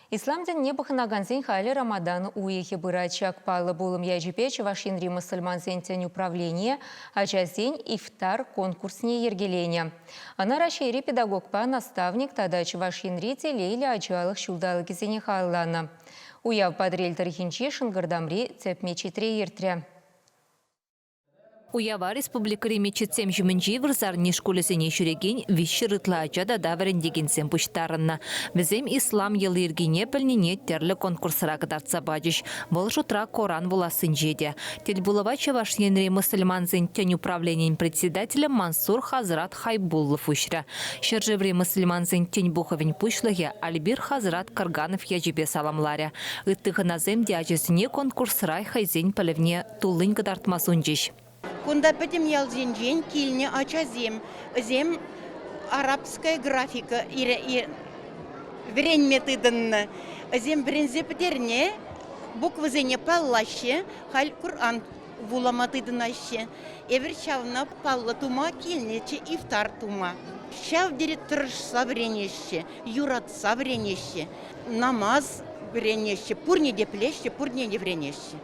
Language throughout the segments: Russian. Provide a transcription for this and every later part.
Ислам дінне бұқынағанзен халі Рамадан уйхе бұрачак палы болым яжіпе Чувашинри мұсылман зентен управление, ачазден ифтар конкурсне ергелене. Ана рашери педагогпа наставник тада Чувашинри телейлі ачалық шулдалы кезене халланы. Уяв падрель тарихинче шынгырдамри цепмечетре ертре. Уява республикари мечетсем жүмінжі вырзарни школесене жүреген виші рытла ачада даварендегенсен пұштарынна. Візем ислам елы ергене пілнене терлі конкурсыра кыдартса бадыш. Бұл жұтра Коран боласын жеде. Телбулова Чувашинри мұсылман зентен управлениен председателя Мансур Хазрат Хайбуллов ушра. Шержеври мұсылман зентен буховен пушлығы Альбир Хазрат Карганов яжебе саламларя. Ыттығыназем диажесіне конкурсырай хайзен пілівне тулын кыдартмасын жеш. Кунда пятим ялзен день кильня ачазем, зем арабская графика время тыдынна, зем брензе петерне буквы зене паллаще, халь Кур'ан вулама тыдынаще, эвер чавна палла тума кильнече ифтар тума. Чав директор совренище, юрат совренище, намаз вренище, пурни деплеще, пурни не вренище.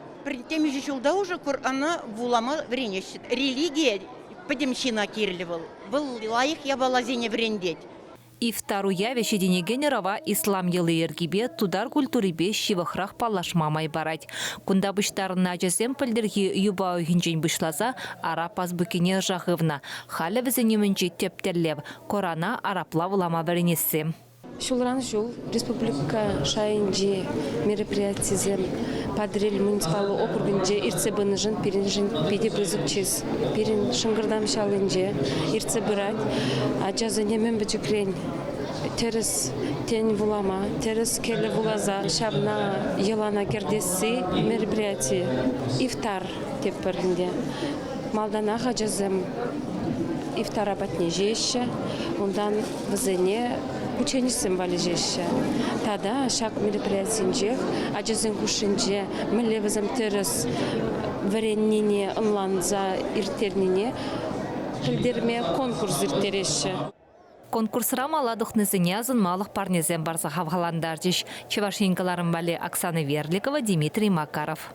Тем же жылда уже Корана вулама вренещит. Религия подемщина кирлевал. Был лайх я балазине врендеть. И вторую явище генерава ислам елы ергибе тудар культурибе шивахрах палашма майбарать. Кунда быштарын ажесем пілдерги юбау хинжен бышлаза араб азбыкине жахывна. Халя візенеменче тептерлев. Корана арапла вулама вренесі. Шулран жол республика шайынже мероприятиезем Падрель муниципалы округінде ирцебыны жын перенжін педе брызық чез. Перен шыңғырдам шалынже ирцебырать, а жазыне мен бөтікрен теріс тен вулама, теріс келі вулаза, шабна елана кердесі мероприятие. Ифтар деп бірінде. Малданаға жазым ифтара батне жеші, ондан візіне ученисем вали жеші. Тада шак мероприятиенжех, ажызын кушынже, мілевізім теріс вареннене ынланза иртернене, тілдерме конкурс иртереші. Конкурсыра маладық нізіне азынмалық парнезен барса хавғаландар жеш. Чевашинкаларын бәлі Оксана Верликова, Дмитрий Макаров.